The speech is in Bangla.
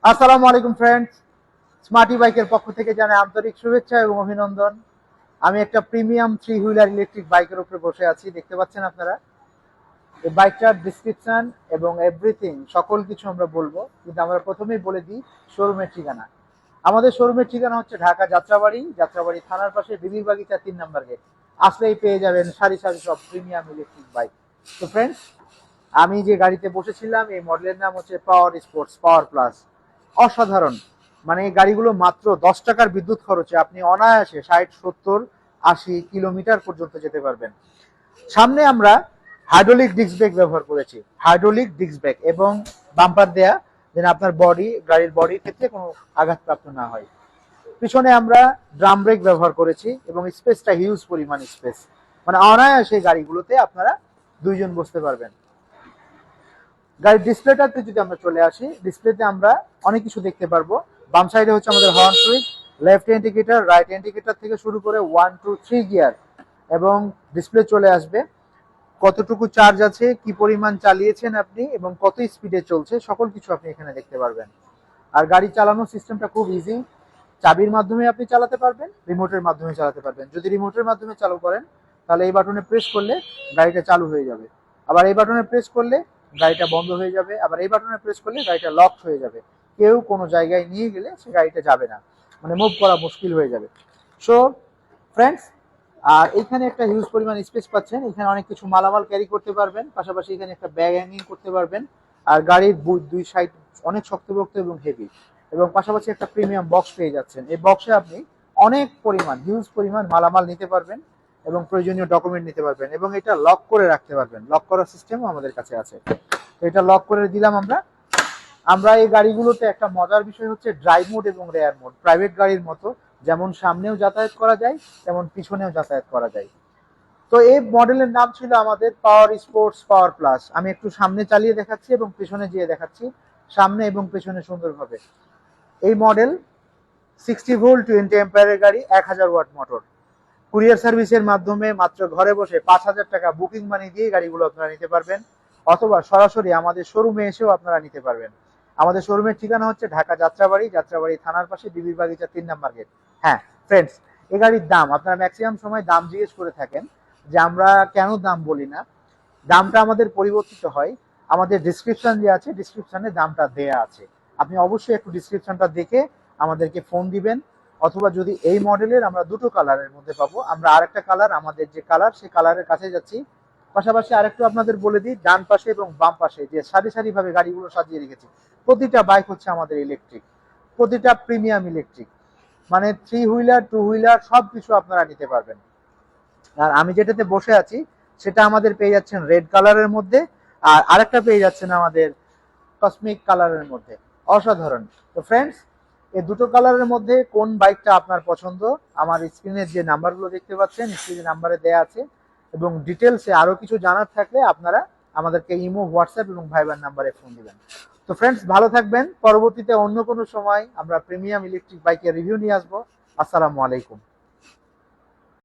আসসালামু আলাইকুম ফ্রেন্ডস, স্মার্টি বাইকের পক্ষ থেকে জানাই আন্তরিক শুভেচ্ছা এবং অভিনন্দন। আমি একটা প্রিমিয়াম থ্রি হুইলার ইলেকট্রিক বাইকের উপরে বসে আছি, দেখতে পাচ্ছেন আপনারা। এই বাইকটার ডিসক্রিপশন এবং এভরিথিং সকল কিছু আমরা বলবো, কিন্তু আমরা প্রথমেই বলে দিই শোরুমের ঠিকানা। আমাদের শোরুমের ঠিকানা হচ্ছে ঢাকা যাত্রাবাড়ি, যাত্রাবাড়ি থানার পাশে বিবির বাগিচা 3 নম্বর গেট। আসলেই পেয়ে যাবেন সারি সারি সব প্রিমিয়াম ইলেকট্রিক বাইক। তো ফ্রেন্ডস, আমি যে গাড়িতে বসেছিলাম এই মডেলের নাম হচ্ছে পাওয়ার স্পোর্টস পাওয়ার প্লাস। অসাধারণ, মানে এই গাড়িগুলো মাত্র 10 টাকার বিদ্যুৎ খরচে আপনি অনায়াসে 60, 70, 80 কিলোমিটার পর্যন্ত যেতে পারবেন। সামনে আমরা হাইড্রোলিক ডিস্ক ব্রেক ব্যবহার করেছি, হাইড্রোলিক ডিস্ক ব্রেক এবং বাম্পার দেয়া, যেন আপনার গাড়ির বডির ক্ষেত্রে কোনো আঘাতপ্রাপ্ত না হয়। পিছনে আমরা ড্রাম ব্রেক ব্যবহার করেছি এবং স্পেসটা হিউজ পরিমাণ স্পেস, মানে অনায়াসে গাড়িগুলোতে আপনারা দুইজন বসতে পারবেন। গাড়ির ডিসপ্লেটাতে যদি আমরা চলে আসি, ডিসপ্লেতে আমরা অনেক কিছু দেখতে পারবো। বাম সাইডে হচ্ছে আমাদের horn switch, left indicator, right indicator থেকে শুরু করে 1 2 3 গিয়ার, এবং ডিসপ্লে চলে আসবে কতটুকু চার্জ আছে, কি পরিমাণ চালিয়েছেন আপনি এবং কত স্পিডে চলছে, সকল কিছু আপনি এখানে দেখতে পারবেন। আর গাড়ি চালানোর সিস্টেমটা খুব ইজি, চাবির মাধ্যমে আপনি চালাতে পারবেন, রিমোটের মাধ্যমে চালাতে পারবেন। যদি রিমোটের মাধ্যমে চালু করেন তাহলে এই বাটনে প্রেস করলে গাড়িটা চালু হয়ে যাবে, আবার এই বাটনে প্রেস করলে গাড়িটা বন্ধ হয়ে যাবে, আবার এই বাটনে প্রেস করলে গাড়িটা লক হয়ে যাবে। কেউ কোনো জায়গায় নিয়ে গেলে সে গাড়িটা যাবে না, মানে মুভ করা মুশকিল হয়ে যাবে। সো ফ্রেন্ডস, আর এখানে একটা হিউজ পরিমাণ স্পেস পাচ্ছেন, এখানে অনেক কিছু মালামাল ক্যারি করতে পারবেন, পাশাপাশি এখানে একটা ব্যাগ হ্যাঙ্গিং করতে পারবেন। আর গাড়ির দুই সাইড অনেক শক্তপোক্ত এবং হেভি, এবং পাশাপাশি একটা প্রিমিয়াম বক্স পেয়ে যাচ্ছেন। এই বক্সে আপনি অনেক পরিমাণ হিউজ পরিমাণ মালামাল নিতে পারবেন এবং প্রয়োজনীয় ডকুমেন্ট নিতে পারবেন, এবং এটা লক করে রাখতে পারবেন। লক করার সিস্টেমও আমাদের কাছে আছে, তো এটা লক করে দিলাম আমরা। আমরা এই গাড়িগুলোতে একটা মজার বিষয় হচ্ছে ড্রাইভ মোড এবং রেয়ার মোড। প্রাইভেট গাড়ির মতো যেমন সামনেও যাতায়াত করা যায় তেমন পিছনেও যাতায়াত করা যায়। তো এই মডেলের নাম ছিল আমাদের পাওয়ার স্পোর্টস পাওয়ার প্লাস। আমি একটু সামনে চালিয়ে দেখাচ্ছি এবং পেছনে যেয়ে দেখাচ্ছি, সামনে এবং পেছনে সুন্দরভাবে। এই মডেল 60 ভোল্ট 20 অ্যাম্পিয়ারের গাড়ি, 1000 ওয়াট মোটর। কুরিয়ার সার্ভিসের মাধ্যমে মাত্র ঘরে বসে 5000 টাকা বুকিং মানি দিয়ে গাড়িগুলো আপনারা নিতে পারবেন, অথবা সরাসরি আমাদের শোরুমে এসেও আপনারা নিতে পারবেন। আমাদের শোরুমের ঠিকানা হচ্ছে ঢাকা যাত্রাবাড়ি, যাত্রাবাড়ি থানার পাশে বিবির বাগিচা 3 নম্বর গেট। হ্যাঁ ফ্রেন্ডস, এই গাড়ির দাম আপনারা ম্যাক্সিমাম সময় দাম জিজ্ঞেস করে থাকেন যে আমরা কেন দাম বলি না। দামটা আমাদের পরিবর্তিত হয়, আমাদের ডিসক্রিপশন যে আছে ডিসক্রিপশনে দামটা দেয়া আছে। আপনি অবশ্যই একটু ডিসক্রিপশনটা দেখে আমাদেরকে ফোন দিবেন, অথবা যদি এই মডেলের আমরা দুটো কালারের মধ্যে পাবো, আমরা আরেকটা কালার, আমাদের যে কালার সেই কালারের কাছে যাচ্ছি। পাশাপাশি আরেকটু আপনাদের বলে দিই, ডান পাশে এবং বাম পাশে যে সারি সারি ভাবে গাড়িগুলো সাজিয়ে রেখেছি, প্রতিটা বাইক হচ্ছে আমাদের ইলেকট্রিক, প্রতিটা প্রিমিয়াম ইলেকট্রিক, মানে থ্রি হুইলার টু হুইলার সব কিছু আপনারা নিতে পারবেন। আর আমি যেটাতে বসে আছি সেটা আমাদের পেয়ে যাচ্ছেন রেড কালারের মধ্যে, আর আরেকটা পেয়ে যাচ্ছেন আমাদের কসমিক কালারের মধ্যে। অসাধারণ। তো ফ্রেন্ডস, এই দুটো কালারের মধ্যে কোন বাইকটা আপনার পছন্দ, আমার স্ক্রিনের যে নাম্বারগুলো দেখতে পাচ্ছেন স্ক্রিনের নাম্বারে দেয়া আছে, এবং ডিটেলসে আরো কিছু জানার থাকলে আপনারা আমাদেরকে ইমো, হোয়াটসঅ্যাপ এবং ভাইবার নাম্বারে ফোন দিবেন। তো ফ্রেন্ডস, ভালো থাকবেন। পরবর্তীতে অন্য কোনো সময় আমরা প্রিমিয়াম ইলেকট্রিক বাইকের রিভিউ নিয়ে আসবো। আসসালামু আলাইকুম।